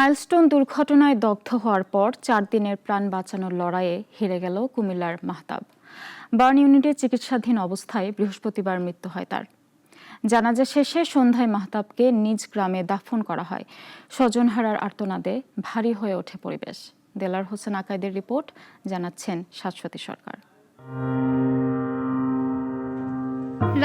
Milestone দুর্ঘটনায় দগ্ধ হওয়ার পর 4 দিনের প্রাণ বাঁচানোর লড়াইয়ে হেরে গেল কুমিল্লার মাহতাব। বার্ন ইউনিটে চিকিৎসাধীন অবস্থায় বৃহস্পতিবার মৃত্যু হয় তার। জানাজা শেষে সন্ধ্যায় মাহতাবকে নিজ গ্রামে দাফন করা হয়। স্বজনহারার আর্তনাদে ভারী হয়ে ওঠে পরিবেশ। দেলার হোসেন আকাইদের রিপোর্ট, জানাচ্ছেন শাশ্বতী সরকার।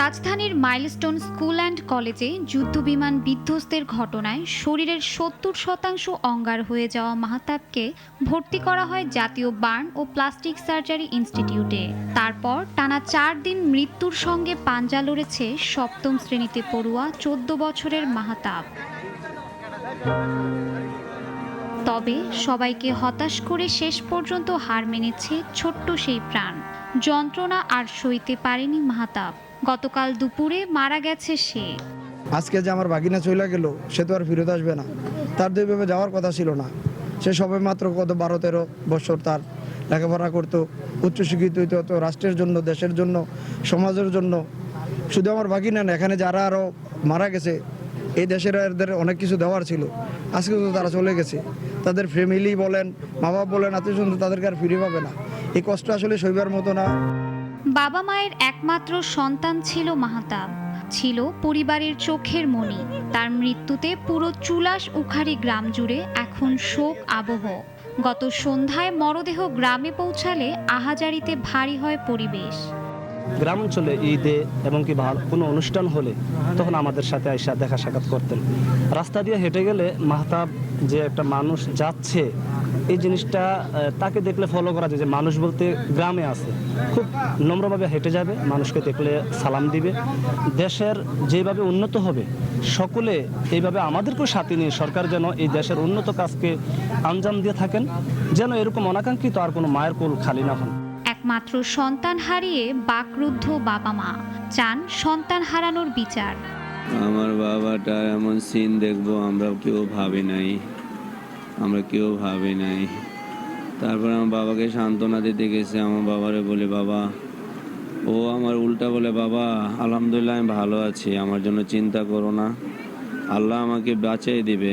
রাজধানীর মাইলস্টোন স্কুল অ্যান্ড কলেজে যুদ্ধবিমান বিধ্বস্তের ঘটনায় শরীরের 70% অঙ্গার হয়ে যাওয়া মাহতাবকে ভর্তি করা হয় জাতীয় বার্ন ও প্লাস্টিক সার্জারি ইনস্টিটিউটে। তারপর টানা 4 দিন মৃত্যুর সঙ্গে পাঞ্জা লড়েছে 7ম শ্রেণীতে পড়ুয়া 14 বছরের মাহতাব। তবে সবাইকে হতাশ করে শেষ পর্যন্ত হার মেনেছে ছোট্ট সেই প্রাণ। যন্ত্রণা আর সইতে পারেনি মাহতাব। গতকাল দুপুরে মারা গেছে সে। আজকে যে আমার বাগিনা চলে গেল, সে তো আর ফিরত আসবে না। তার দুইভাবে যাওয়ার কথা ছিল না। সে সবে মাত্র কত 12-13 বছর তার লেখাপড়া করতো, উচ্চশিক্ষিত হইতো রাষ্ট্রের জন্য, দেশের জন্য, সমাজের জন্য। শুধু আমার বাগিনা না, এখানে যারা আরও মারা গেছে, এই দেশের এদের অনেক কিছু দেওয়ার ছিল। আজকে তো তারা চলে গেছে। তাদের ফ্যামিলি বলেন, মা বাবা বলেন, আত্মীয়স্বজন তাদেরকে আর ফিরে পাবে না। এই কষ্ট আসলে সইবার মতো না। বাবা মায়ের একমাত্র সন্তান ছিল মাহতাব, ছিল পরিবারের চোখের মণি। তার মৃত্যুতে পুরো চুলাশ উখাড়ি গ্রাম জুড়ে এখন শোক আবহ। গত সন্ধ্যায় মরদেহ গ্রামে পৌঁছালে আহাজারিতে ভারী হয় পরিবেশ। গ্রাম অঞ্চলে ঈদে এবং কি ভালো কোনো অনুষ্ঠান হলে তখন আমাদের সাথে আইসা দেখা সাক্ষাৎ করতেন। রাস্তা দিয়ে হেঁটে গেলে মাহতাব যে একটা মানুষ যাচ্ছে, এই জিনিসটা তাকে দেখলে ফলো করা যায় যে মানুষ বলতে গ্রামে আছে। খুব নম্রভাবে হেঁটে যাবে, মানুষকে দেখলে সালাম দিবে। দেশের যেভাবে উন্নত হবে, সকলে এইভাবে আমাদেরকেও সাথে নিয়ে সরকার যেন এই দেশের উন্নত কাজকে আঞ্জাম দিয়ে থাকেন, যেন এরকম অনাকাঙ্ক্ষিত আর কোনো মায়ের কোল খালি না হন। একমাত্র সন্তান হারিয়ে বাকরুদ্ধ বাবা মা চান সন্তান হারানোর বিচার। আমার বাবাটা এমন সিন দেখবো আমরা কেউ ভাবি নাই। তারপর আমার বাবাকে সান্ত্বনা দিতে গেছে। আমার বাবারে বলি, বাবা, ও আমার উল্টা বলে, বাবা আলহামদুলিল্লাহ আমি ভালো আছি, আমার জন্য চিন্তা করো না, আল্লাহ আমাকে বাঁচাই দিবে।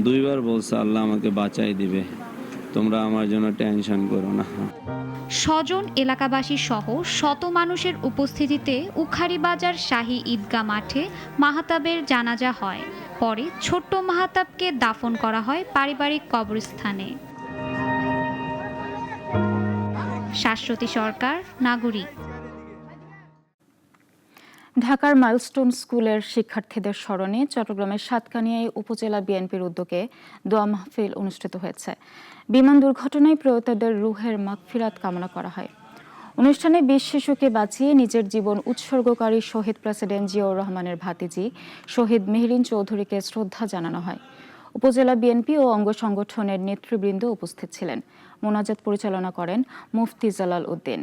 2 বার বলছে আল্লাহ আমাকে বাঁচাই দিবে, তোমরা আমার জন্য টেনশন করো না। স্বজন এলাকাবাসী সহ শত মানুষের উপস্থিতিতে উখাড়িবাজার শাহী ঈদগাহ মাঠে মাহতাবের জানাজা হয়। পরে ছোট্ট মাহতাবকে দাফন করা হয় পারিবারিক কবরস্থানে। শাশ্বতী সরকার, নাগরিক। ঢাকার মাইলস্টোন স্কুলের শিক্ষার্থীদের স্মরণে চট্টগ্রামের সাতকানিয়ায় উপজেলা বিএনপির উদ্যোগে দোয়া মাহফিল অনুষ্ঠিত হয়েছে। বিমান দুর্ঘটনায় প্রয়াতদের রুহের মাগফিরাত কামনা করা হয়। অনুষ্ঠানে 20 শিশুকে বাঁচিয়ে নিজের জীবন উৎসর্গকারী শহীদ প্রেসিডেন্ট জিয়াউর রহমানের ভাতিজি শহীদ মেহরিন চৌধুরীকে শ্রদ্ধা জানানো হয়। উপজেলা বিএনপি ও অঙ্গ সংগঠনের নেতৃবৃন্দ উপস্থিত ছিলেন। মোনাজাত পরিচালনা করেন মুফতি জালাল উদ্দিন।